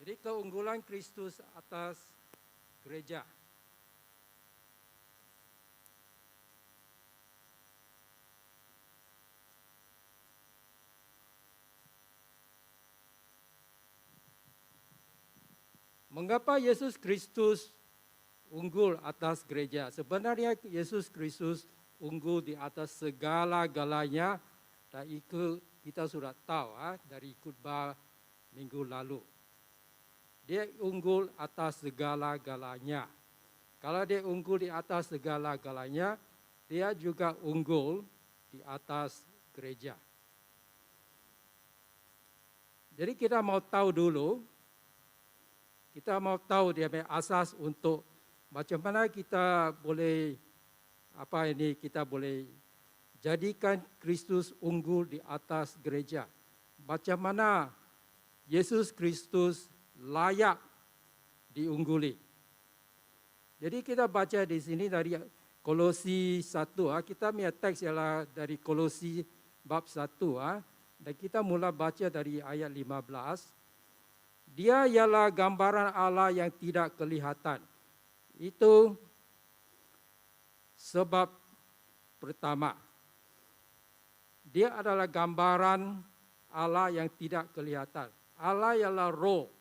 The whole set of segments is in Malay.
Jadi keunggulan Kristus atas gereja. Mengapa Yesus Kristus unggul atas gereja? Sebenarnya Yesus Kristus unggul di atas segala-galanya, dan itu kita sudah tahu dari khotbah minggu lalu. Dia unggul atas segala-galanya. Kalau dia unggul di atas segala-galanya, dia juga unggul di atas gereja. Jadi kita mau tahu dulu, dia punya asas untuk macam mana kita boleh kita boleh jadikan Kristus unggul di atas gereja. Macam mana Yesus Kristus layak diungguli. Jadi kita baca di sini dari Kolosi 1, kita punya teks ialah dari Kolosi bab 1, dan kita mula baca dari ayat 15. Dia ialah gambaran Allah yang tidak kelihatan. Itu sebab pertama. Dia adalah gambaran Allah yang tidak kelihatan. Allah ialah roh.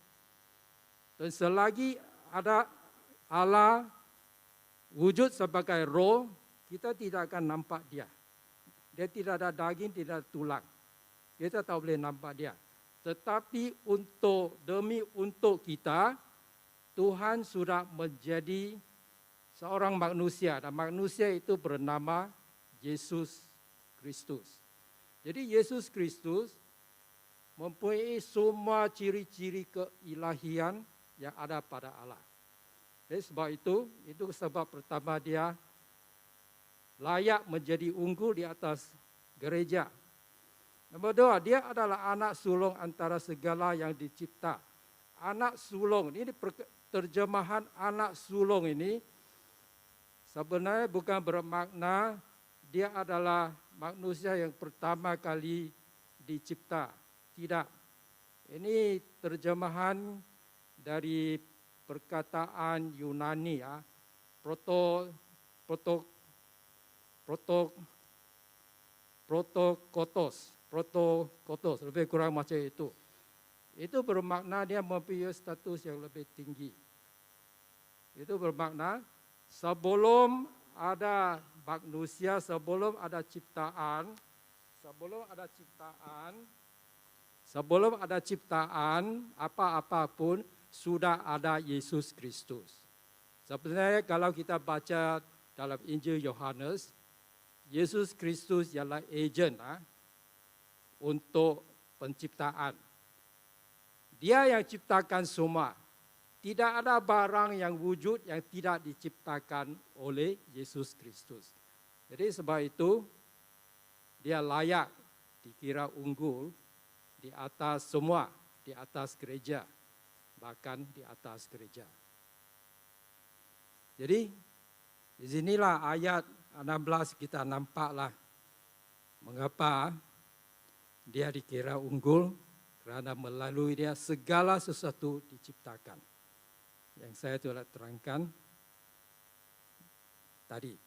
Dan selagi ada Allah wujud sebagai roh, kita tidak akan nampak dia. Dia tidak ada daging, tidak ada tulang. Kita tak boleh nampak dia. Tetapi demi untuk kita, Tuhan sudah menjadi seorang manusia. Dan manusia itu bernama Yesus Kristus. Jadi Yesus Kristus mempunyai semua ciri-ciri keilahian yang ada pada Allah. Jadi sebab itu sebab pertama dia layak menjadi unggul di atas gereja. Nombor 2, dia adalah anak sulung antara segala yang dicipta. Anak sulung, ini terjemahan anak sulung ini sebenarnya bukan bermakna dia adalah manusia yang pertama kali dicipta. Tidak. Ini terjemahan dari perkataan Yunani, protokotos, lebih kurang macam itu. Itu bermakna dia mempunyai status yang lebih tinggi. Itu bermakna sebelum ada manusia, sebelum ada ciptaan, apa-apa pun sudah ada Yesus Kristus. Sebenarnya kalau kita baca dalam Injil Yohanes, Yesus Kristus ialah ejen untuk penciptaan. Dia yang ciptakan semua. Tidak ada barang yang wujud yang tidak diciptakan oleh Yesus Kristus. Jadi sebab itu dia layak dikira unggul di atas semua, di atas gereja, bahkan di atas gereja. Jadi di sinilah ayat 16 kita nampaklah mengapa dia dikira unggul, kerana melalui dia segala sesuatu diciptakan. Yang saya telah terangkan tadi.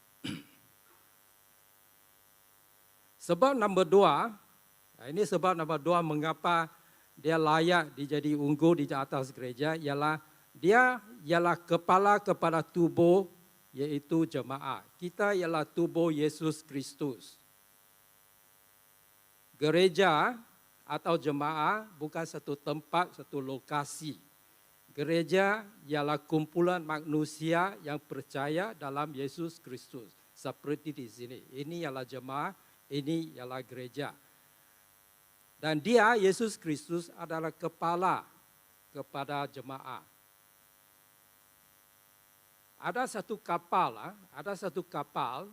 Sebab nombor 2, ini sebab nombor 2 mengapa dia layak dijadi unggul di atas gereja, ialah dia ialah kepala kepada tubuh, yaitu jemaat. Kita ialah tubuh Yesus Kristus. Gereja atau jemaat bukan satu tempat, satu lokasi. Gereja ialah kumpulan manusia yang percaya dalam Yesus Kristus. Seperti di sini. Ini ialah jemaat, ini ialah gereja. Dan dia, Yesus Kristus, adalah kepala kepada jemaat. Ada satu kapal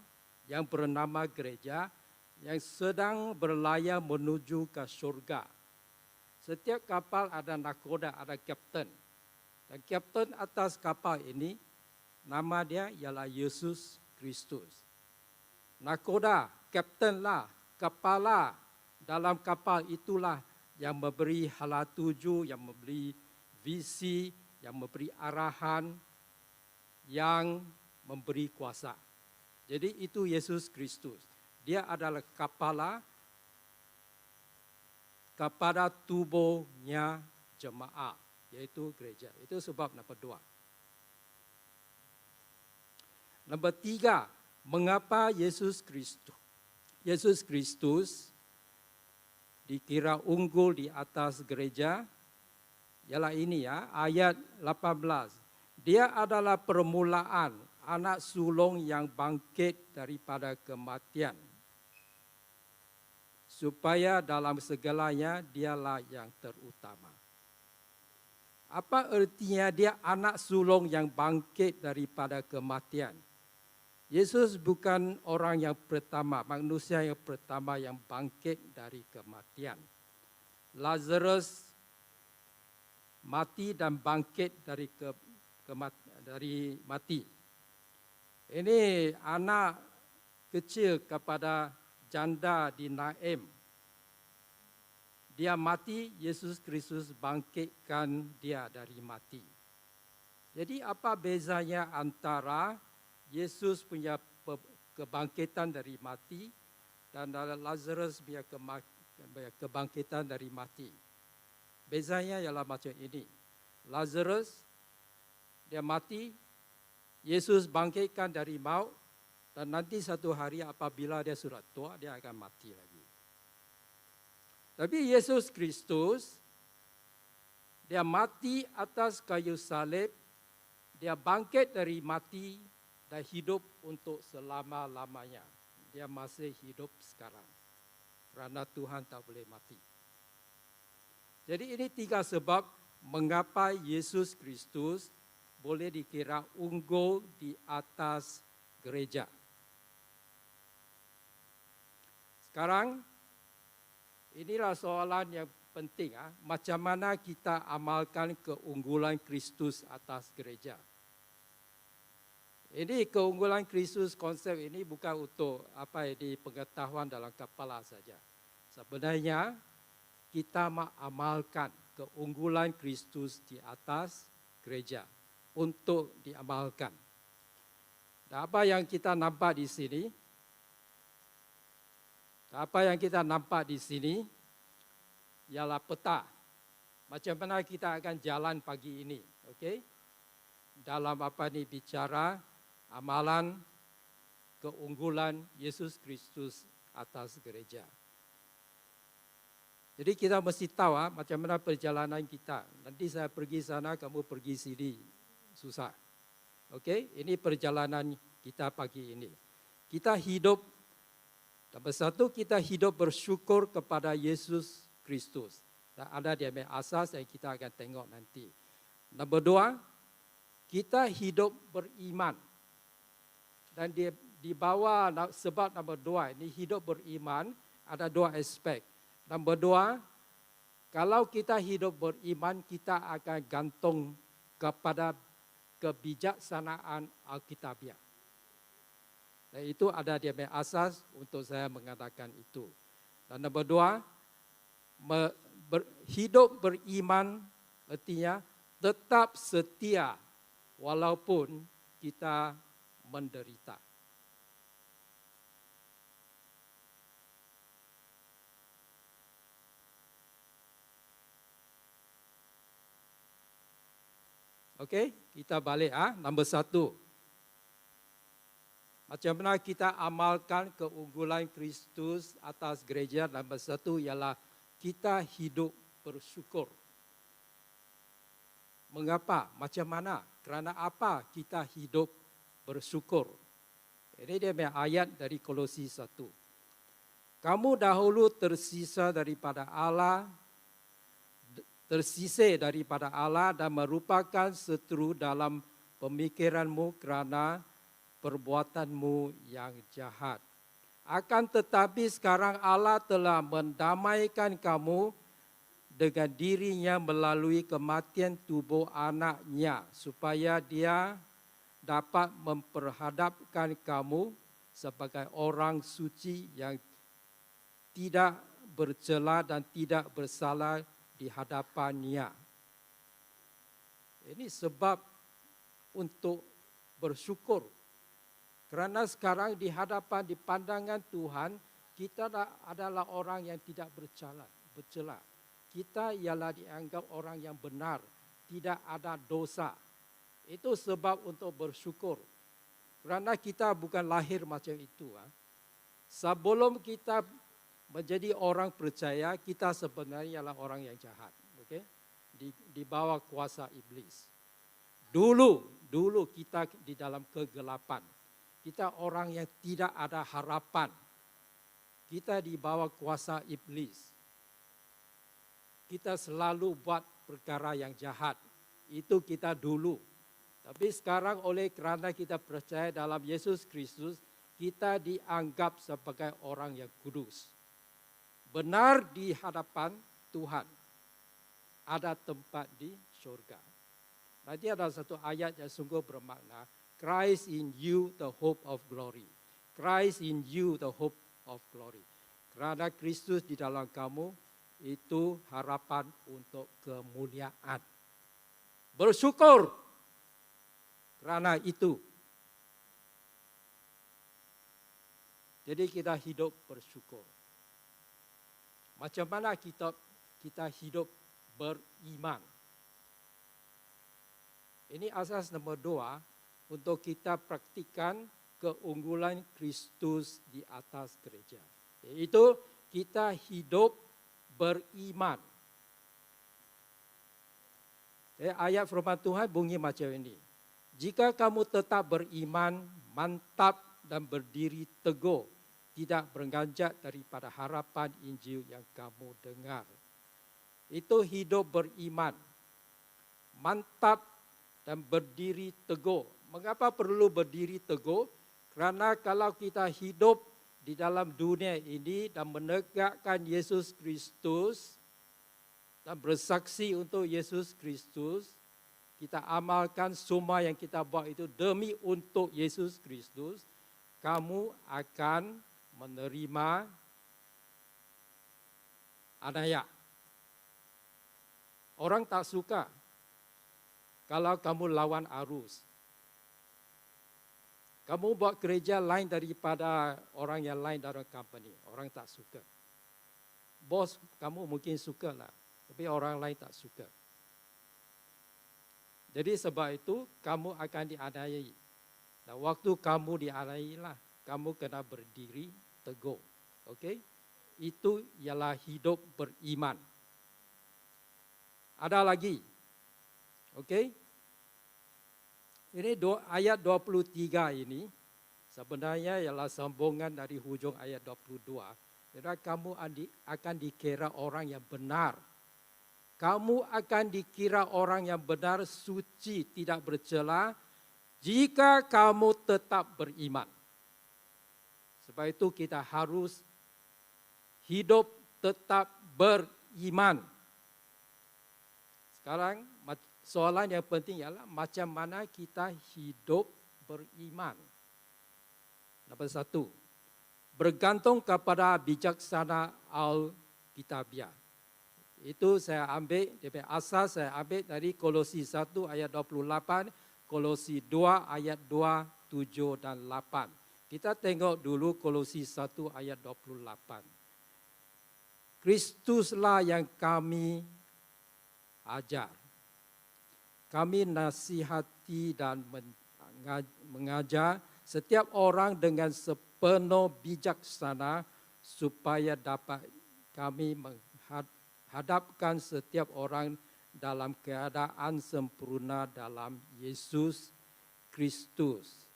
yang bernama gereja yang sedang berlayar menuju ke surga. Setiap kapal ada nakoda, ada kapten. Dan kapten atas kapal ini, nama dia ialah Yesus Kristus. Nakoda, kapten lah, kepala dalam kapal itulah yang memberi hala tuju, yang memberi visi, yang memberi arahan, yang memberi kuasa. Jadi itu Yesus Kristus. Dia adalah kepala kepada tubuhnya jemaat, yaitu gereja. Itu sebab nomor 2. Nomor 3, mengapa Yesus Kristus dikira unggul di atas gereja? Ialah ini ya, ayat 18. Dia adalah permulaan anak sulung yang bangkit daripada kematian, supaya dalam segalanya dialah yang terutama. Apa artinya dia anak sulung yang bangkit daripada kematian? Yesus bukan orang yang pertama, manusia yang pertama yang bangkit dari kematian. Lazarus mati dan bangkit dari mati. Ini anak kecil kepada janda di Naim. Dia mati, Yesus Kristus bangkitkan dia dari mati. Jadi apa bezanya antara Yesus punya kebangkitan dari mati dan Lazarus punya kebangkitan dari mati? Bezanya ialah macam ini. Lazarus, dia mati, Yesus bangkitkan dari maut, dan nanti satu hari apabila dia sudah tua, dia akan mati lagi. Tapi Yesus Kristus, dia mati atas kayu salib, dia bangkit dari mati dan hidup untuk selama-lamanya. Dia masih hidup sekarang, kerana Tuhan tak boleh mati. Jadi ini 3 sebab mengapa Yesus Kristus boleh dikira unggul di atas gereja. Sekarang, inilah soalan yang penting. Macam mana kita amalkan keunggulan Kristus atas gereja? Ini keunggulan Kristus, konsep ini bukan untuk pengetahuan dalam kepala saja. Sebenarnya, kita mengamalkan keunggulan Kristus di atas gereja untuk diamalkan. Dan apa yang kita nampak di sini? Apa yang kita nampak di sini ialah peta. Macam mana kita akan jalan pagi ini, okey? Dalam bicara amalan keunggulan Yesus Kristus atas gereja. Jadi kita mesti tahu macam mana perjalanan kita. Nanti saya pergi sana, kamu pergi sini. Susah. Okey, ini perjalanan kita pagi ini. Kita hidup, nomor 1, kita hidup bersyukur kepada Yesus Kristus. Dan ada dia punya asas yang kita akan tengok nanti. Nomor 2, kita hidup beriman. Dan di bawah sebab nomor 2 ini hidup beriman, ada 2 aspek. Nombor 2, kalau kita hidup beriman, kita akan gantung kepada kebijaksanaan Alkitabiah. Dan itu ada dia punya asas untuk saya mengatakan itu. Dan nombor 2, hidup beriman artinya tetap setia walaupun kita menderita. Okey, kita balik nombor 1. Macam mana kita amalkan keunggulan Kristus atas gereja? Nombor 1 ialah kita hidup bersyukur. Mengapa? Macam mana? Kerana apa kita hidup bersyukur? Ini dia punya ayat dari Kolose 1. Kamu dahulu tersisih daripada Allah dan merupakan seteru dalam pemikiranmu kerana perbuatanmu yang jahat. Akan tetapi sekarang Allah telah mendamaikan kamu dengan dirinya melalui kematian tubuh anaknya, supaya dia dapat memperhadapkan kamu sebagai orang suci yang tidak bercela dan tidak bersalah di hadapannya. Ini sebab untuk bersyukur. Kerana sekarang di hadapan, di pandangan Tuhan, kita adalah orang yang tidak bercela. Kita ialah dianggap orang yang benar, tidak ada dosa. Itu sebab untuk bersyukur. Kerana kita bukan lahir macam itu. Sebelum kita menjadi orang percaya, kita sebenarnya ialah orang yang jahat. Okay? Di bawah kuasa iblis. Dulu kita di dalam kegelapan. Kita orang yang tidak ada harapan. Kita di bawah kuasa iblis. Kita selalu buat perkara yang jahat. Itu kita dulu. Tapi sekarang kerana kita percaya dalam Yesus Kristus, kita dianggap sebagai orang yang kudus. Benar di hadapan Tuhan. Ada tempat di syurga. Nanti ada satu ayat yang sungguh bermakna. Christ in you, the hope of glory. Christ in you, the hope of glory. Kerana Kristus di dalam kamu, itu harapan untuk kemuliaan. Bersyukur kerana itu. Jadi kita hidup bersyukur. Macam mana kita hidup beriman? Ini asas nomor 2. Untuk kita praktikan keunggulan Kristus di atas gereja. Yaitu kita hidup beriman. Ayat firman Tuhan bunyi macam ini. Jika kamu tetap beriman, mantap dan berdiri teguh, tidak beranjak daripada harapan Injil yang kamu dengar. Itu hidup beriman. Mantap dan berdiri teguh. Mengapa perlu berdiri teguh? Kerana kalau kita hidup di dalam dunia ini dan menegakkan Yesus Kristus dan bersaksi untuk Yesus Kristus, kita amalkan semua yang kita buat itu demi untuk Yesus Kristus, kamu akan menerima anugerah. Orang tak suka kalau kamu lawan arus. Kamu buat gereja lain daripada orang yang lain dalam company. Orang tak suka. Bos kamu mungkin suka lah. Tapi orang lain tak suka. Jadi sebab itu kamu akan dianiayai. Dan waktu kamu dianiayai lah, kamu kena berdiri teguh. Okay? Itu ialah hidup beriman. Ada lagi. Okay? Ini ayat 23 ini sebenarnya ialah sambungan dari hujung ayat 22. Jadi kamu akan dikira orang yang benar. Kamu akan dikira orang yang benar, suci, tidak bercela, jika kamu tetap beriman. Sebab itu kita harus hidup tetap beriman. Sekarang soalan yang penting ialah macam mana kita hidup beriman. Nombor 1, bergantung kepada bijaksana Alkitabiah. Itu saya ambil, dari asas saya ambil dari Kolosi 1 ayat 28, Kolosi 2 ayat 2, 7 dan 8. Kita tengok dulu Kolosi 1 ayat 28. Kristuslah yang kami ajar. Kami nasihati dan mengajar setiap orang dengan sepenuh bijaksana supaya dapat kami menghadapkan setiap orang dalam keadaan sempurna dalam Yesus Kristus.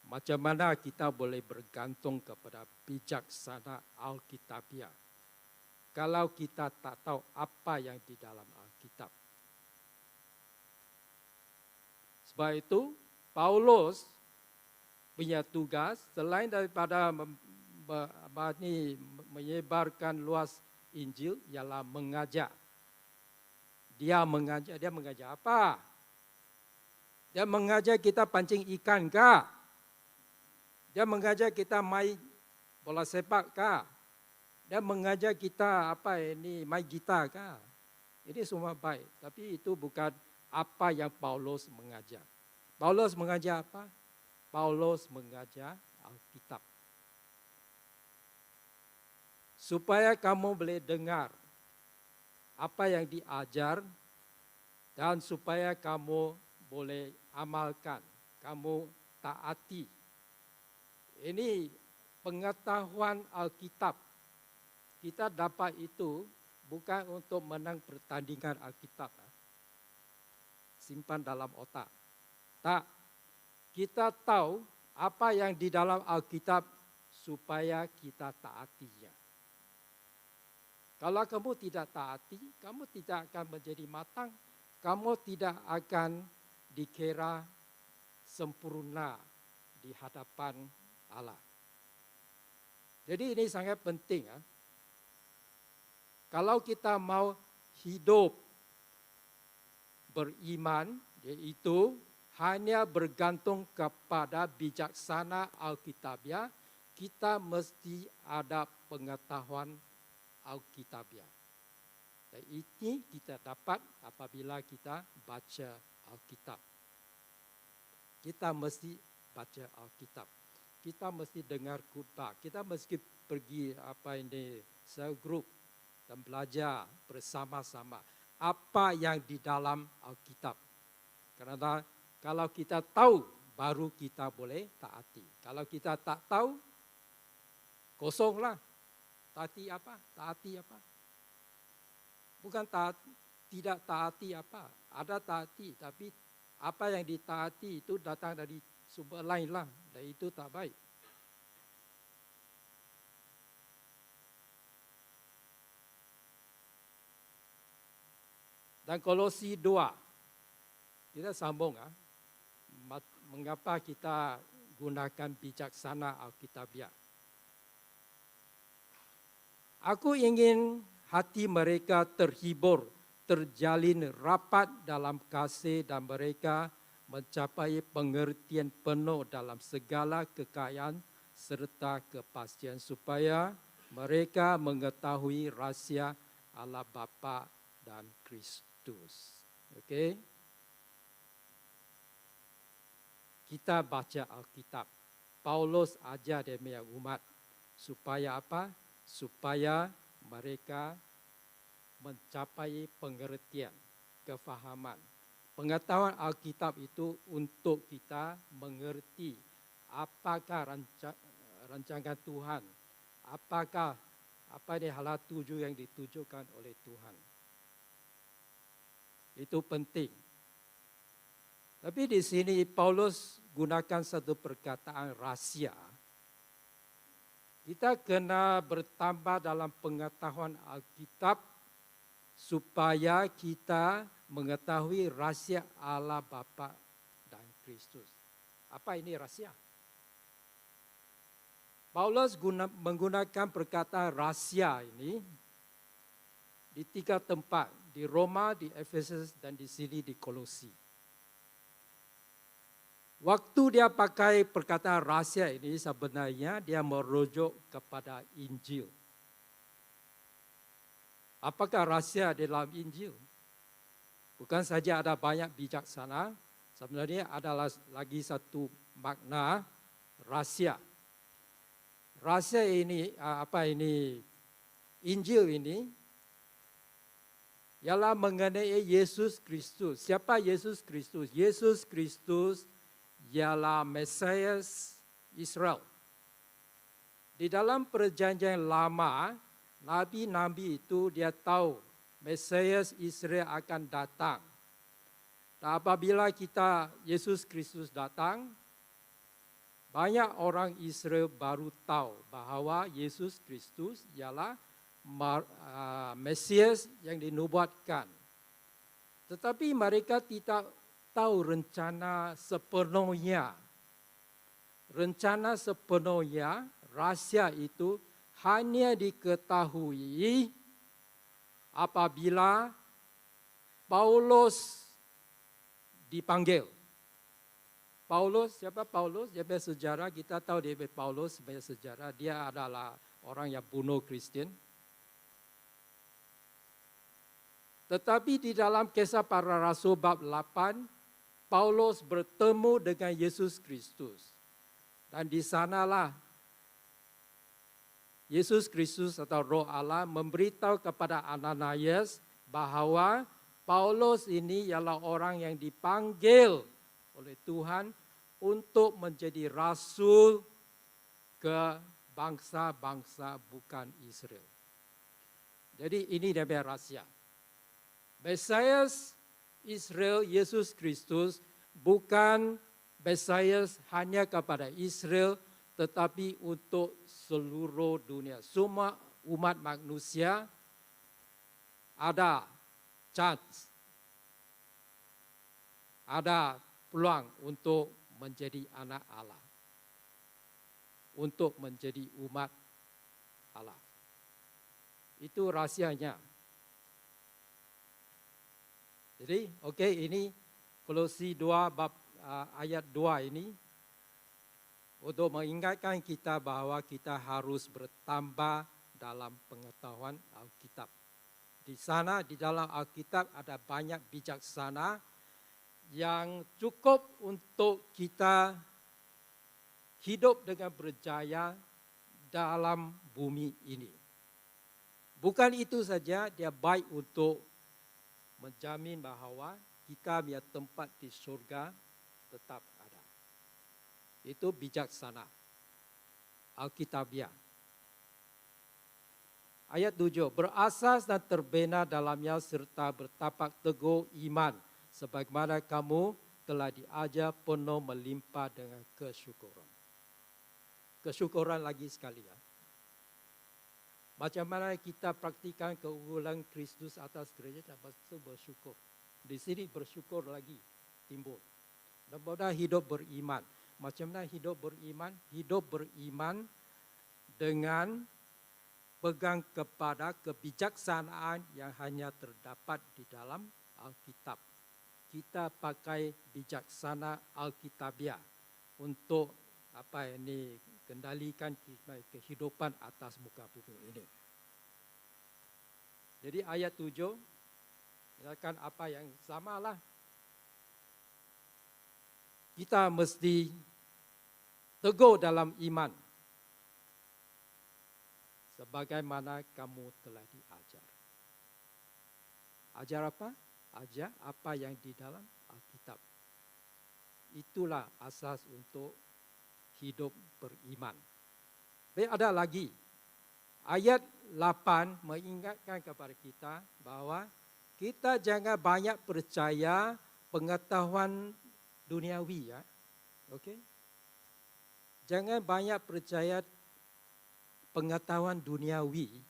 Macam mana kita boleh bergantung kepada bijaksana Alkitabiah kalau kita tak tahu apa yang di dalam Alkitab? Sebab itu, Paulus punya tugas selain daripada menyebarkan luas Injil ialah mengajar. Dia mengajar apa? Dia mengajar kita pancing ikan kah? Dia mengajar kita main bola sepak kah? Dia mengajar kita main gitar kah? Ini semua baik, tapi itu bukan apa yang Paulus mengajar. Paulus mengajar apa? Paulus mengajar Alkitab. Supaya kamu boleh dengar apa yang diajar dan supaya kamu boleh amalkan, kamu taati. Ini pengetahuan Alkitab. Kita dapat itu bukan untuk menang pertandingan Alkitab. Simpan dalam otak. Tak, kita tahu apa yang di dalam Alkitab supaya kita taatinya. Kalau kamu tidak taati, kamu tidak akan menjadi matang, kamu tidak akan dikira sempurna di hadapan Allah. Jadi ini sangat penting. Kalau kita mau hidup beriman, yaitu hanya bergantung kepada bijaksana Alkitabiah, kita mesti ada pengetahuan Alkitabiah. Dan ini kita dapat apabila kita baca Alkitab. Kita mesti baca Alkitab. Kita mesti dengar khutbah. Kita mesti pergi sel group dan belajar bersama-sama apa yang di dalam Alkitab. Karena kalau kita tahu, baru kita boleh taati. Kalau kita tak tahu, kosonglah. Taati apa? Taati apa? Bukan tidak taati apa. Ada taati, tapi apa yang ditaati itu datang dari sumber lain lah. Dan itu tak baik. Dan Kolose 2. Kita sambung. Mengapa kita gunakan bijaksana Alkitabiah. Aku ingin hati mereka terhibur, terjalin rapat dalam kasih dan mereka mencapai pengertian penuh dalam segala kekayaan serta kepastian supaya mereka mengetahui rahsia Allah Bapa dan Kristus. Okey? Kita baca Alkitab. Paulus ajar dia umat supaya apa? Supaya mereka mencapai pengertian, kefahaman. Pengetahuan Alkitab itu untuk kita mengerti apakah rancangan Tuhan, apakah hala tuju yang ditujukan oleh Tuhan. Itu penting. Tapi di sini Paulus gunakan satu perkataan rahsia. Kita kena bertambah dalam pengetahuan Alkitab supaya kita mengetahui rahsia Allah Bapa dan Kristus. Apa ini rahsia? Paulus menggunakan perkataan rahsia ini di 3 tempat, di Roma, di Efesus dan di sini di Kolose. Waktu dia pakai perkataan rahsia ini sebenarnya dia merujuk kepada Injil. Apakah rahsia dalam Injil? Bukan saja ada banyak bijaksana, sebenarnya ada lagi satu makna rahsia. Rahsia ini, Injil ini, ialah mengenai Yesus Kristus. Siapa Yesus Kristus? Yesus Kristus ialah Mesias Israel. Di dalam perjanjian lama, nabi-nabi itu dia tahu Mesias Israel akan datang. Dan apabila Yesus Kristus datang, banyak orang Israel baru tahu bahawa Yesus Kristus ialah Mesias yang dinubuatkan. Tetapi mereka tidak tahu rencana sepenuhnya. Rencana sepenuhnya, rahsia itu hanya diketahui apabila Paulus dipanggil. Paulus, siapa Paulus? Dia bersejarah, kita tahu dia Paulus sebagai sejarah. Dia adalah orang yang bunuh Kristen. Tetapi di dalam Kisah Para Rasul bab 8, Paulus bertemu dengan Yesus Kristus. Dan di sanalah Yesus Kristus atau Roh Allah memberitahu kepada Ananias bahawa Paulus ini ialah orang yang dipanggil oleh Tuhan untuk menjadi rasul ke bangsa-bangsa bukan Israel. Jadi ini dia punya rahsia. Mesias Israel, Yesus Kristus, bukan Mesias hanya kepada Israel, tetapi untuk seluruh dunia. Semua umat manusia ada chance, ada peluang untuk menjadi anak Allah, untuk menjadi umat Allah. Itu rahsianya. Jadi, ini Kolose 2 bab ayat 2 ini untuk mengingatkan kita bahawa kita harus bertambah dalam pengetahuan Alkitab. Di sana, di dalam Alkitab ada banyak bijaksana yang cukup untuk kita hidup dengan berjaya dalam bumi ini. Bukan itu saja, dia baik untuk menjamin bahawa kita punya tempat di surga tetap ada. Itu bijaksana, Alkitabiah. Ayat 7, berasas dan terbina dalamnya serta bertapak teguh iman, sebagaimana kamu telah diajar penuh melimpah dengan kesyukuran. Kesyukuran lagi sekali ya. Macam mana kita praktikan keunggulan Kristus atas gereja, dapat bersyukur. Di sini bersyukur lagi timbul. Dan mudah hidup beriman. Macam mana hidup beriman? Hidup beriman dengan pegang kepada kebijaksanaan yang hanya terdapat di dalam Alkitab. Kita pakai bijaksana Alkitabiah untuk kendalikan kehidupan atas muka bumi ini. Jadi ayat 7 kan apa yang samalah. Kita mesti teguh dalam iman, sebagaimana kamu telah diajar. Ajar apa? Ajar apa yang di dalam Alkitab. Itulah asas untuk hidup beriman. Tapi ada lagi. Ayat 8 mengingatkan kepada kita bahawa kita jangan banyak percaya pengetahuan duniawi ya. Okey? Jangan banyak percaya pengetahuan duniawi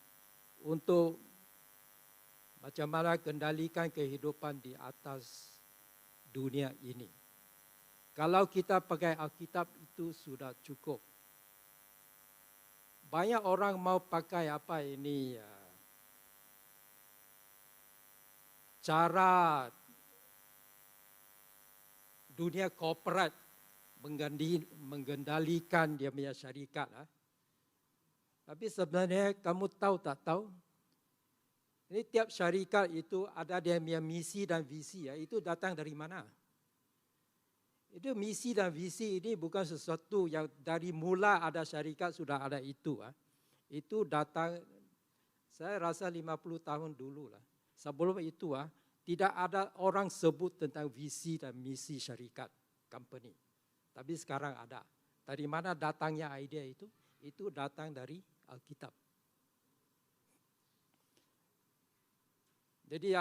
untuk macam mana kendalikan kehidupan di atas dunia ini. Kalau kita pakai Alkitab itu sudah cukup. Banyak orang mau pakai cara dunia korporat mengendalikan dia punya syarikat. Tapi sebenarnya kamu tahu tak tahu? Ini tiap syarikat itu ada dia punya misi dan visi ya. Itu datang dari mana? Itu misi dan visi ini bukan sesuatu yang dari mula ada syarikat sudah ada itu. Itu datang, saya rasa 50 tahun dulu lah. Sebelum itu tidak ada orang sebut tentang visi dan misi syarikat, company. Tapi sekarang ada. Dari mana datangnya idea itu? Itu datang dari Alkitab. Jadi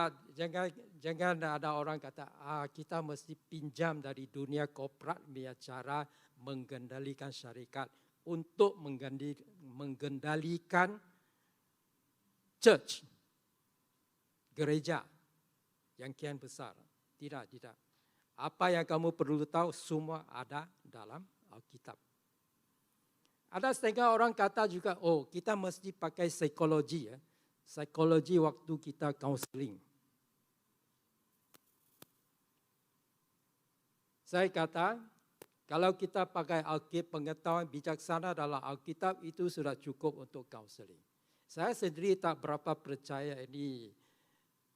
jangan ada orang kata kita mesti pinjam dari dunia korporat punya cara mengendalikan syarikat untuk mengendalikan church, gereja yang kian besar. Tidak. Apa yang kamu perlu tahu semua ada dalam Alkitab. Ada setengah orang kata juga, kita mesti pakai psikologi ya. Psikologi waktu kita counseling. Saya kata, kalau kita pakai Alkitab, pengetahuan bijaksana dalam Alkitab itu sudah cukup untuk counseling. Saya sendiri tak berapa percaya ini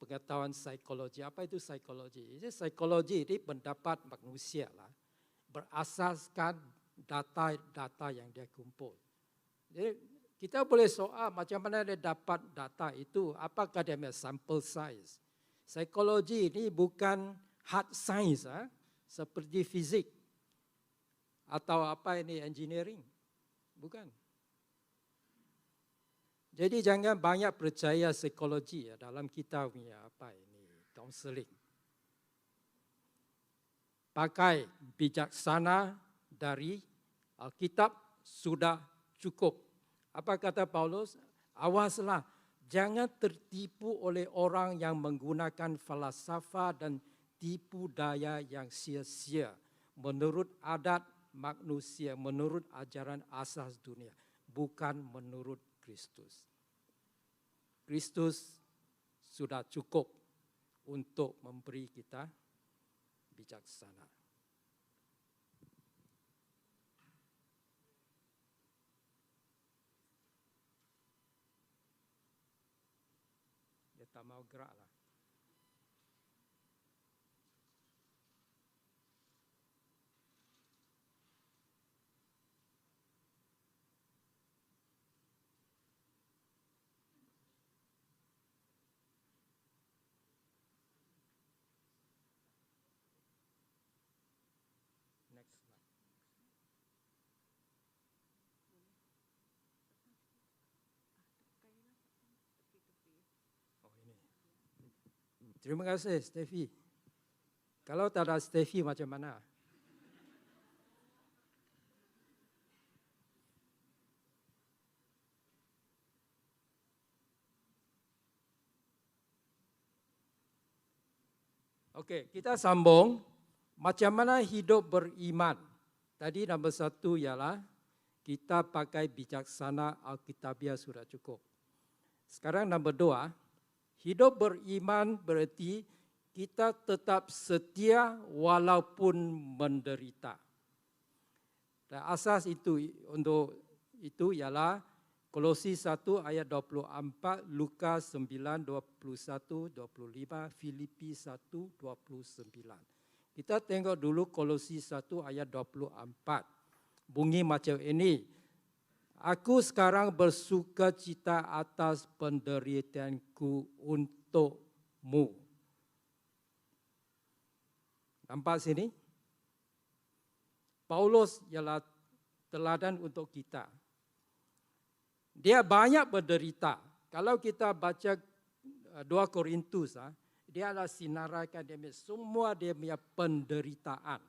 pengetahuan psikologi. Apa itu psikologi? Psikologi ini pendapat manusia lah, berasaskan data-data yang dia kumpul. Jadi kita boleh soal macam mana dia dapat data itu, apakah dia punya sample size. Psikologi ini bukan hard science seperti fizik atau apa ini engineering, bukan. Jadi jangan banyak percaya psikologi dalam kita punya apa ini counseling. Pakai bijaksana dari Alkitab sudah cukup. Apa kata Paulus? Awaslah, jangan tertipu oleh orang yang menggunakan falsafah dan tipu daya yang sia-sia menurut adat manusia, menurut ajaran asas dunia, bukan menurut Kristus. Kristus sudah cukup untuk memberi kita bijaksana. Dia tak mau gerak lah. Next slide. Oh ini. Terima kasih Steffi. Kalau tak ada Steffi macam mana? Okey, kita sambung. Macam mana hidup beriman? Tadi nombor 1 ialah kita pakai bijaksana Alkitabiah sudah cukup. Sekarang nombor 2, hidup beriman berarti kita tetap setia walaupun menderita. Dan asas itu untuk itu ialah Kolose 1 ayat 24, Lukas 9, 21, 25, Filipi 1, 29. Kita tengok dulu Kolose 1 ayat 24. Bunyi macam ini. Aku sekarang bersukacita atas penderitaanku untukmu. Nampak sini? Paulus ialah teladan untuk kita. Dia banyak berderita. Kalau kita baca 2 Korintus, dia adalah sinaraikan dia semua dia punya penderitaan.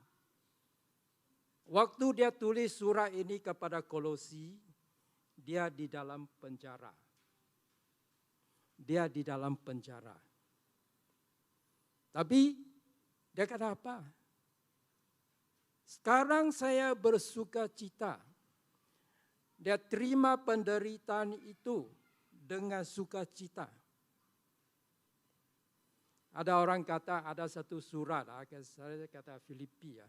Waktu dia tulis surat ini kepada Kolosi, dia di dalam penjara. Dia di dalam penjara. Tapi dia kata apa? Sekarang saya bersukacita. Dia terima penderitaan itu dengan sukacita. Ada orang kata ada satu surat, saya kata Filipi,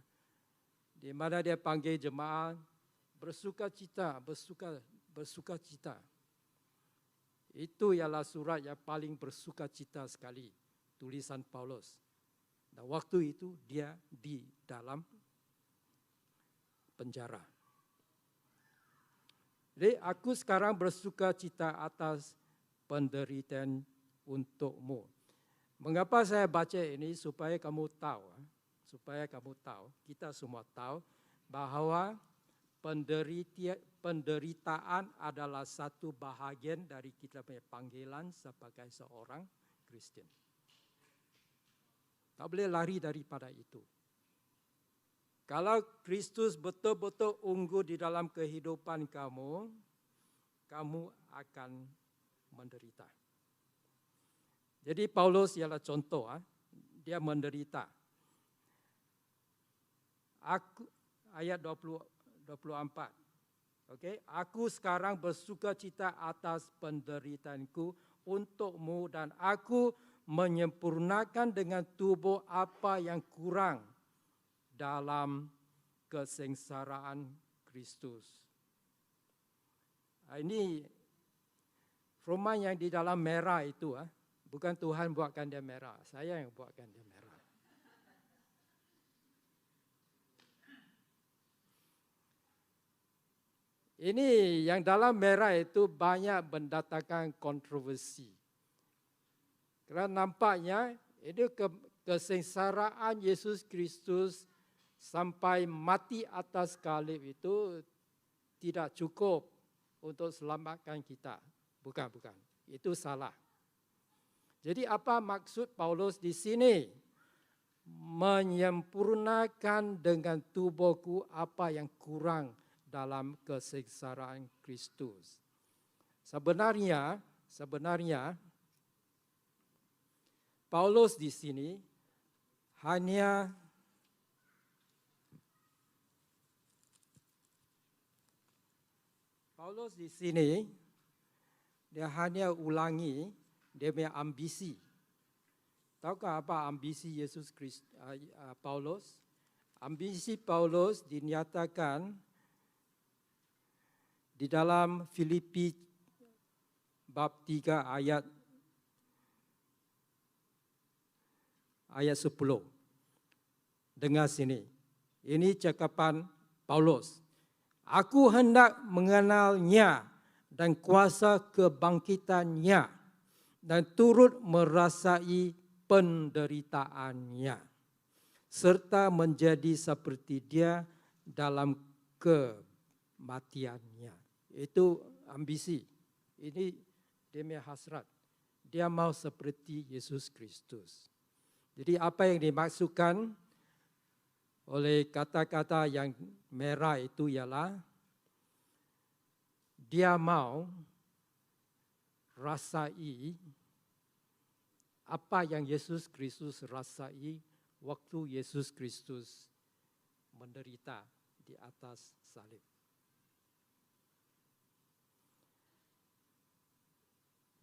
di mana dia panggil jemaah bersukacita, bersukacita. Itu ialah surat yang paling bersukacita sekali, tulisan Paulus. Dan waktu itu dia di dalam penjara. Jadi aku sekarang bersukacita atas penderitaan untukmu. Mengapa saya baca ini? Supaya kamu tahu, kita semua tahu bahawa penderitaan adalah satu bahagian dari kita punya panggilan sebagai seorang Kristen. Tak boleh lari daripada itu. Kalau Kristus betul-betul unggul di dalam kehidupan kamu, kamu akan menderita. Jadi Paulus ialah contoh, dia menderita. Aku ayat 24. Okay? Aku sekarang bersukacita atas penderitaanku untukmu dan aku menyempurnakan dengan tubuh apa yang kurang dalam kesengsaraan Kristus. Ini firman yang di dalam merah itu, Bukan Tuhan buatkan dia merah, saya yang buatkan dia merah. Ini yang dalam merah itu banyak mendatangkan kontroversi. Kerana nampaknya itu kesengsaraan Yesus Kristus sampai mati atas salib itu tidak cukup untuk selamatkan kita. Bukan. Itu salah. Jadi apa maksud Paulus di sini? Menyempurnakan dengan tubuhku apa yang kurang dalam kesengsaraan Kristus. Sebenarnya Paulus di sini hanya dia hanya ulangi dia punya ambisi. Tahukah apa ambisi Yesus Kristus Paulus? Ambisi Paulus dinyatakan di dalam Filipi bab 3 ayat 10. Dengar sini. Ini cakapan Paulus. Aku hendak mengenalnya dan kuasa kebangkitannya dan turut merasai penderitaannya serta menjadi seperti dia dalam kematiannya. Itu ambisi. Ini dia punya hasrat. Dia mau seperti Yesus Kristus. Jadi apa yang dimaksudkan oleh kata-kata yang merah itu ialah dia mau rasai apa yang Yesus Kristus rasai waktu Yesus Kristus menderita di atas salib.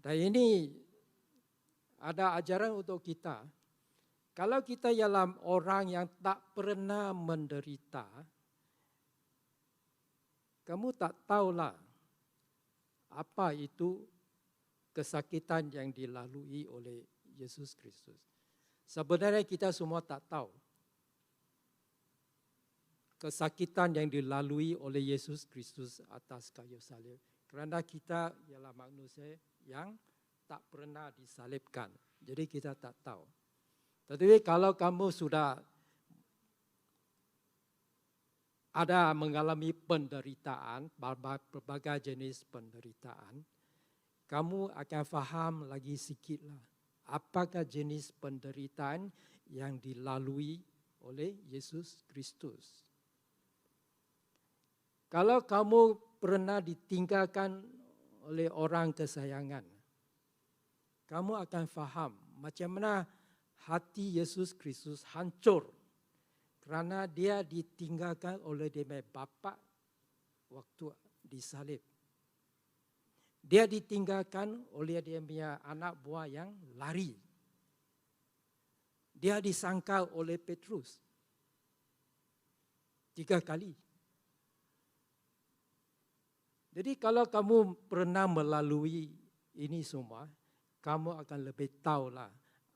Dan ini ada ajaran untuk kita. Kalau kita ialah orang yang tak pernah menderita, kamu tak tahulah apa itu kesakitan yang dilalui oleh Yesus Kristus. Sebenarnya kita semua tak tahu kesakitan yang dilalui oleh Yesus Kristus atas kayu salib. Kerana kita ialah manusia yang tak pernah disalibkan. Jadi kita tak tahu. Tetapi kalau kamu sudah ada mengalami penderitaan, berbagai jenis penderitaan, kamu akan faham lagi sikitlah apakah jenis penderitaan yang dilalui oleh Yesus Kristus. Kalau kamu pernah ditinggalkan oleh orang kesayangan, kamu akan faham macam mana hati Yesus Kristus hancur kerana dia ditinggalkan oleh dia bapa waktu disalib. Dia ditinggalkan oleh dia punya anak buah yang lari. Dia disangkal oleh Petrus 3 kali. Jadi kalau kamu pernah melalui ini semua, kamu akan lebih tahulah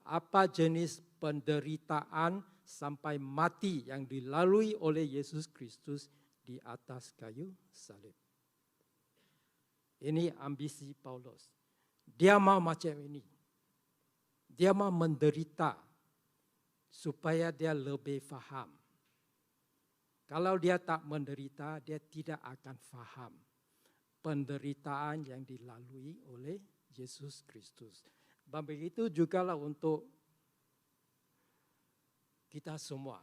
apa jenis penderitaan sampai mati yang dilalui oleh Yesus Kristus di atas kayu salib. Ini ambisi Paulus. Dia mau macam ini. Dia mau menderita supaya dia lebih faham. Kalau dia tak menderita, dia tidak akan faham penderitaan yang dilalui oleh Yesus Kristus. Dan begitu jugalah untuk kita semua.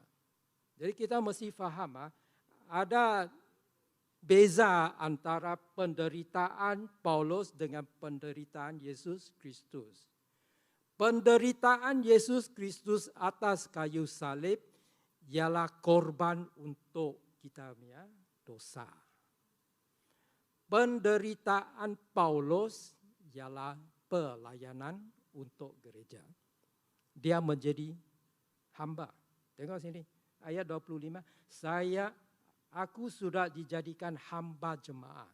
Jadi kita mesti faham ada beza antara penderitaan Paulus dengan penderitaan Yesus Kristus. Penderitaan Yesus Kristus atas kayu salib ialah korban untuk kita punya dosa. Penderitaan Paulus ialah pelayanan untuk gereja. Dia menjadi hamba. Tengok sini, ayat 25. Aku sudah dijadikan hamba jemaat.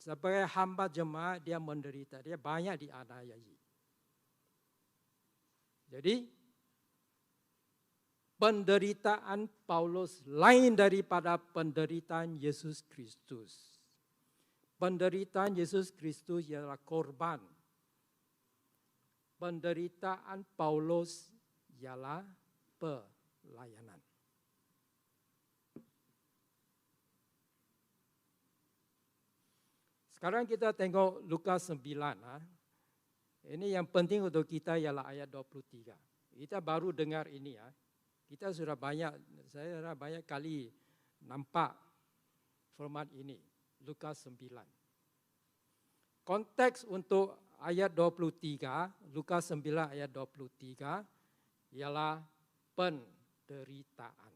Sebagai hamba jemaat, dia menderita. Dia banyak dianiayai. Jadi, penderitaan Paulus lain daripada penderitaan Yesus Kristus. Penderitaan Yesus Kristus ialah korban. Penderitaan Paulus ialah pelayanan. Sekarang kita tengok Lukas 9. Ini yang penting untuk kita ialah ayat 23. Kita baru dengar ini ya. Kita sudah saya banyak kali nampak format ini. Lukas 9. Konteks untuk ayat 23, Lukas 9 ayat 23 ialah penderitaan.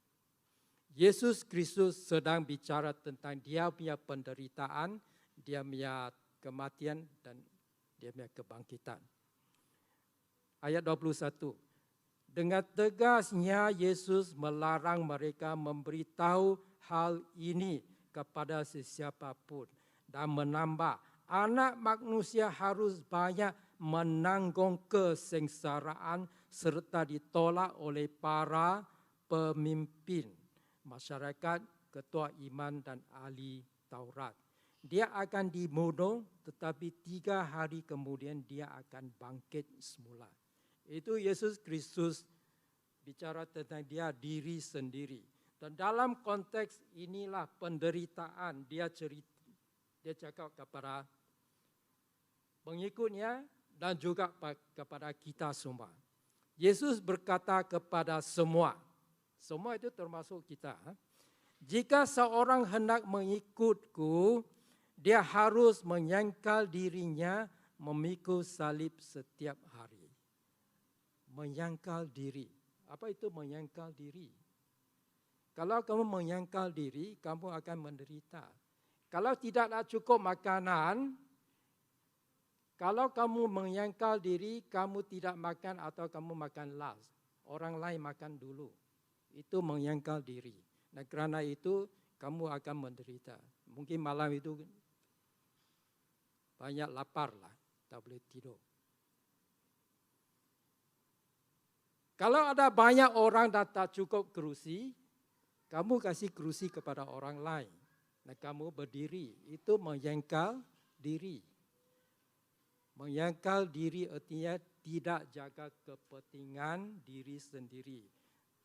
Yesus Kristus sedang bicara tentang dia punya penderitaan, dia punya kematian dan dia punya kebangkitan. Ayat 21. Dengan tegasnya Yesus melarang mereka memberitahu hal ini kepada sesiapapun dan menambah, anak manusia harus banyak menanggung kesengsaraan serta ditolak oleh para pemimpin masyarakat, ketua iman dan ahli Taurat. Dia akan dibunuh, tetapi 3 hari kemudian dia akan bangkit semula. Itu Yesus Kristus bicara tentang dia diri sendiri. Dan dalam konteks inilah penderitaan dia cakap kepada pengikutnya dan juga kepada kita semua. Yesus berkata kepada semua itu termasuk kita. Jika seorang hendak mengikutku, dia harus menyangkal dirinya, memikul salib setiap hari. Menyangkal diri. Apa itu menyangkal diri? Kalau kamu menyangkal diri, kamu akan menderita. Kalau tidaklah cukup makanan, kalau kamu menyangkal diri, kamu tidak makan atau kamu makan last. Orang lain makan dulu. Itu menyangkal diri. Dan kerana itu, kamu akan menderita. Mungkin malam itu banyak lapar lah, tak boleh tidur. Kalau ada banyak orang dan tak cukup kerusi, kamu kasih kerusi kepada orang lain. Dan kamu berdiri, itu menyangkal diri. Menyangkal diri artinya tidak jaga kepentingan diri sendiri.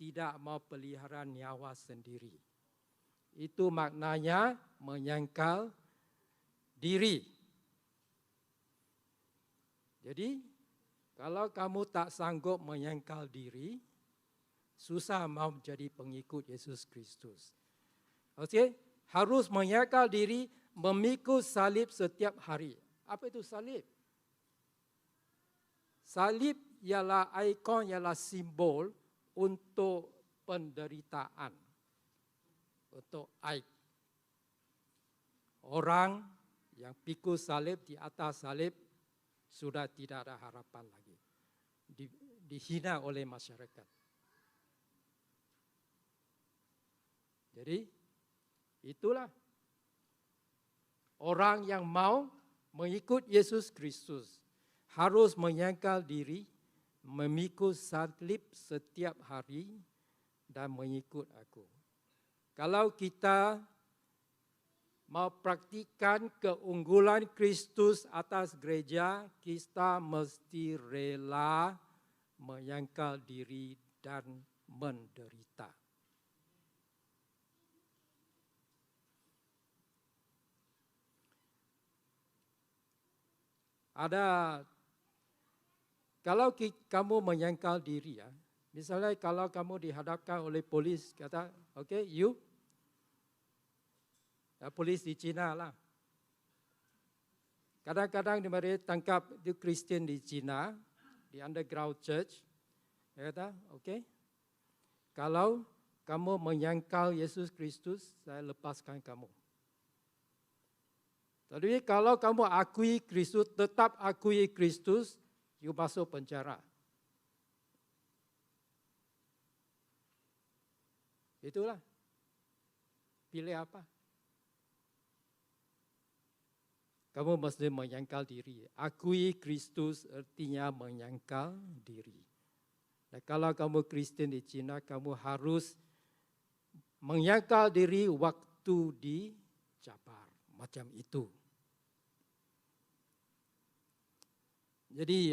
Tidak mau pelihara nyawa sendiri. Itu maknanya menyangkal diri. Jadi, kalau kamu tak sanggup menyangkal diri, susah mau menjadi pengikut Yesus Kristus. Okey, harus menyangkal diri, memikul salib setiap hari. Apa itu salib? Salib ialah ikon, ialah simbol untuk penderitaan. Untuk aib. Orang yang pikul salib di atas salib sudah tidak ada harapan lagi. Dihina oleh masyarakat. Jadi, itulah orang yang mau mengikut Yesus Kristus harus menyangkal diri, memikul salib setiap hari dan mengikut aku. Kalau kita mau praktikan keunggulan Kristus atas gereja, kita mesti rela menyangkal diri dan menderita. Kalau kamu menyangkal diri, ya, misalnya kalau kamu dihadapkan oleh polis, kata, okay, you, polis di China lah. Kadang-kadang mereka tangkap di Kristen di China, di underground church. Dia kata, okay, kalau kamu menyangkal Yesus Kristus, saya lepaskan kamu. Tapi kalau kamu akui Kristus, tetap akui Kristus, you masuk penjara. Itulah. Pilih apa? Kamu mesti menyangkal diri. Akui Kristus artinya menyangkal diri. Dan kalau kamu Kristen di Cina, kamu harus menyangkal diri waktu di Jabar. Macam itu. Jadi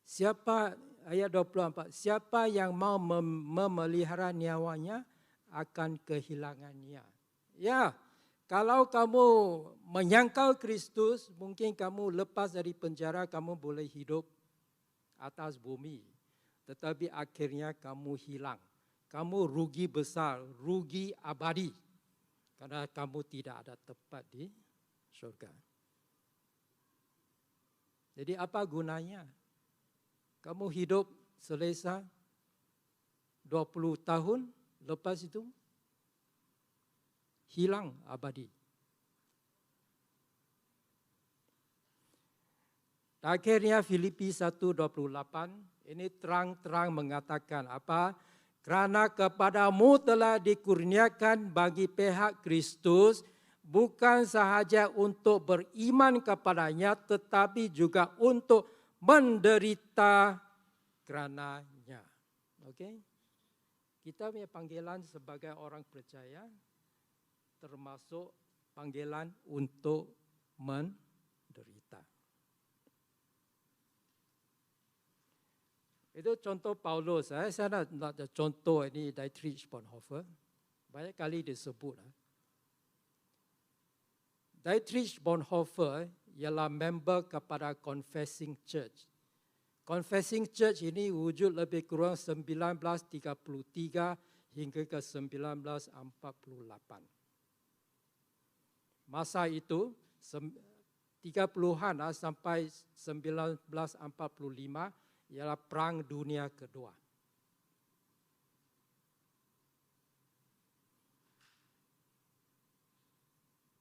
siapa, ayat 24, siapa yang mau memelihara nyawanya akan kehilangannya. Ya, kalau kamu menyangkal Kristus, mungkin kamu lepas dari penjara, kamu boleh hidup atas bumi. Tetapi akhirnya kamu hilang. Kamu rugi besar, rugi abadi. Karena kamu tidak ada tempat di surga. Jadi apa gunanya? Kamu hidup selesa 20 tahun, lepas itu hilang abadi. Akhirnya Filipi 1:28 ini terang-terang mengatakan apa? Kerana kepadamu telah dikurniakan bagi pihak Kristus bukan sahaja untuk beriman kepadanya tetapi juga untuk menderita kerananya. Okey? Kita punya panggilan sebagai orang percaya termasuk panggilan untuk menderita. Itu contoh Paulus. Saya nak contoh ini Dietrich Bonhoeffer. Banyak kali disebut. Dietrich Bonhoeffer ialah member kepada Confessing Church. Confessing Church ini wujud lebih kurang 1933 hingga ke 1948. Masa itu 30-an sampai 1945 ialah Perang Dunia Kedua.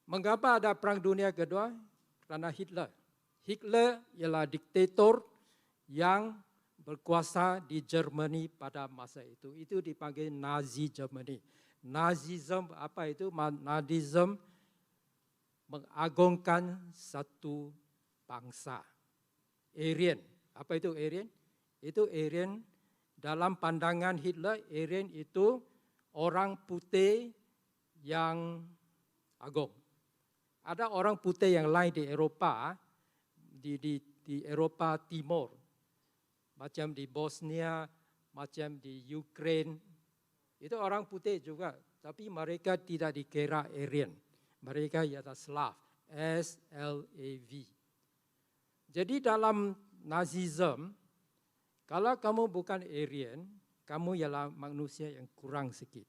Mengapa ada Perang Dunia Kedua? Kerana Hitler. Hitler ialah diktator yang berkuasa di Germany pada masa itu. Itu dipanggil Nazi Germany. Nazism apa itu? Nazism mengagungkan satu bangsa. Aryan. Apa itu Aryan? Itu Aryan dalam pandangan Hitler, Aryan itu orang putih yang agung. Ada orang putih yang lain di Eropah, di Eropah Timur, macam di Bosnia, macam di Ukraine. Itu orang putih juga, tapi mereka tidak dikira Aryan. Mereka ialah Slav, S-L-A-V. Jadi dalam Nazism, kalau kamu bukan Aryan, kamu ialah manusia yang kurang sikit.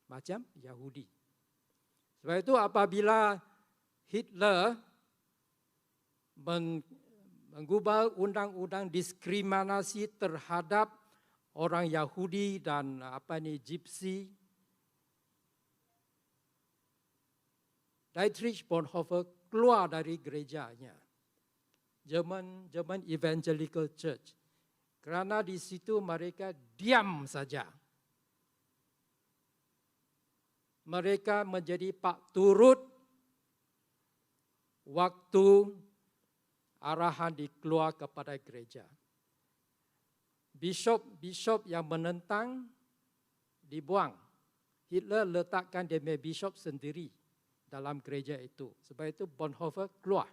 Macam Yahudi. Sebab itu apabila Hitler mengubah undang-undang diskriminasi terhadap orang Yahudi dan Gypsy, Dietrich Bonhoeffer keluar dari gerejanya. German Evangelical Church. Kerana di situ mereka diam saja. Mereka menjadi pak turut waktu arahan dikeluar kepada gereja. Bishop yang menentang dibuang. Hitler letakkan dia punya bishop sendiri dalam gereja itu. Sebab itu Bonhoeffer keluar.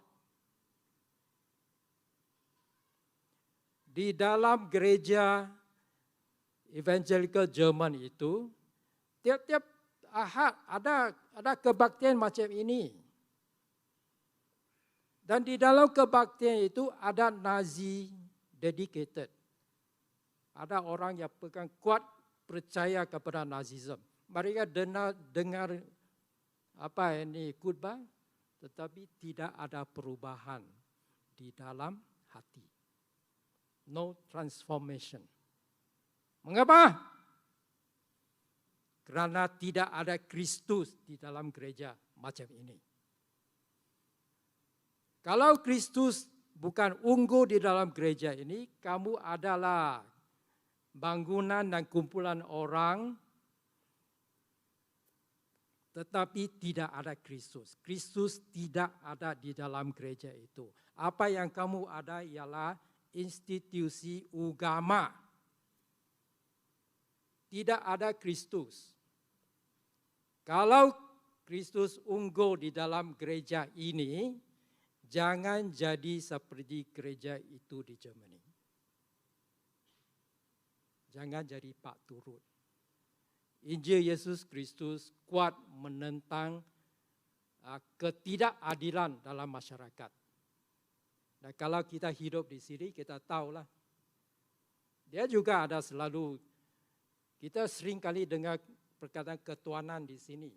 Di dalam gereja Evangelical Jerman itu, tiap-tiap Ahad ada kebaktian macam ini. Dan di dalam kebaktian itu ada Nazi dedicated. Ada orang yang pegang kuat percaya kepada Nazism. Mereka dengar khutbah, tetapi tidak ada perubahan di dalam hati. No transformation. Mengapa? Kerana tidak ada Kristus di dalam gereja macam ini. Kalau Kristus bukan unggul di dalam gereja ini, kamu adalah bangunan dan kumpulan orang, tetapi tidak ada Kristus. Kristus tidak ada di dalam gereja itu. Apa yang kamu ada ialah institusi agama. Tidak ada Kristus. Kalau Kristus unggul di dalam gereja ini, jangan jadi seperti gereja itu di Germany. Jangan jadi pak turut. Injil Yesus Kristus kuat menentang ketidakadilan dalam masyarakat. Dan kalau kita hidup di sini, kita tahulah. Dia juga ada selalu, kita sering kali dengar perkataan ketuhanan di sini.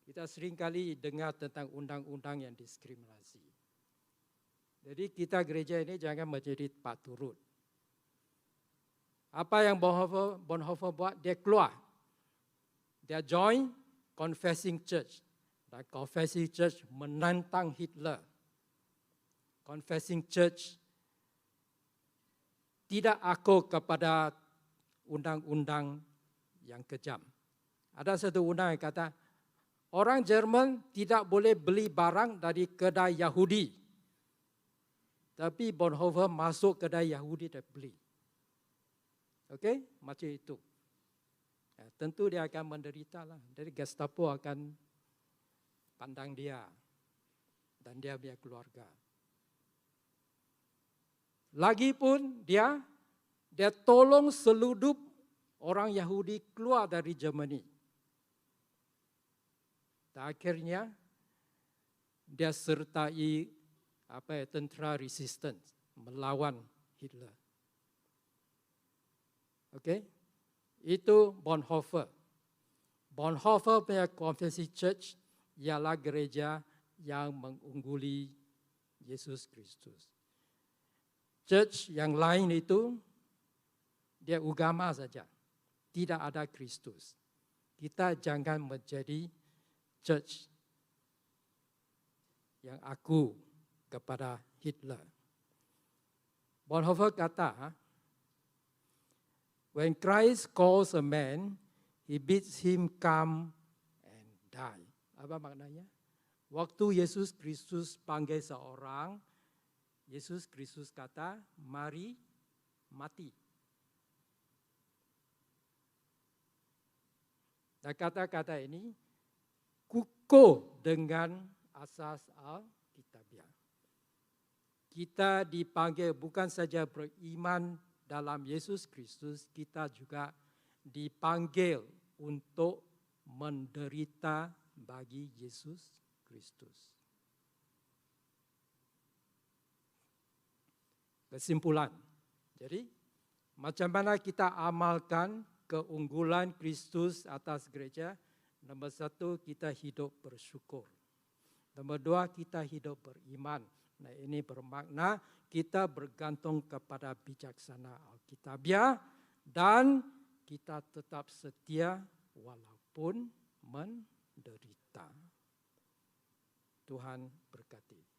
Kita sering kali dengar tentang undang-undang yang diskriminasi. Jadi kita gereja ini jangan menjadi pak turut. Apa yang Bonhoeffer buat? Dia keluar. Dia join Confessing Church. Dan Confessing Church menantang Hitler. Confessing Church tidak akur kepada undang-undang yang kejam. Ada satu undang yang kata, orang Jerman tidak boleh beli barang dari kedai Yahudi. Tapi Bonhoeffer masuk kedai Yahudi dan beli. Okey, macam itu. Ya, tentu dia akan menderita lah. Jadi Gestapo akan pandang dia dan dia punya keluarga. Lagipun dia tolong seludup orang Yahudi keluar dari Germany. Dan akhirnya dia sertai tentera resistance melawan Hitler. Okey, itu Bonhoeffer. Bonhoeffer punya Confessing Church ialah gereja yang mengungguli Yesus Kristus. Church yang lain itu dia agama saja, tidak ada Kristus. Kita jangan menjadi church yang aku kepada Hitler. Bonhoeffer kata, when Christ calls a man, he bids him come and die. Apa maknanya? Waktu Yesus Kristus panggil seorang, Yesus Kristus kata, mari mati. Dan kata-kata ini kukuh dengan asas Alkitabiah. Kita dipanggil bukan saja beriman dalam Yesus Kristus, kita juga dipanggil untuk menderita bagi Yesus Kristus. Kesimpulan. Jadi, macam mana kita amalkan keunggulan Kristus atas gereja? Nombor satu, kita hidup bersyukur. Nombor dua, kita hidup beriman. Nah, ini bermakna kita bergantung kepada bijaksana Alkitabiah dan kita tetap setia walaupun menderita. Tuhan berkati.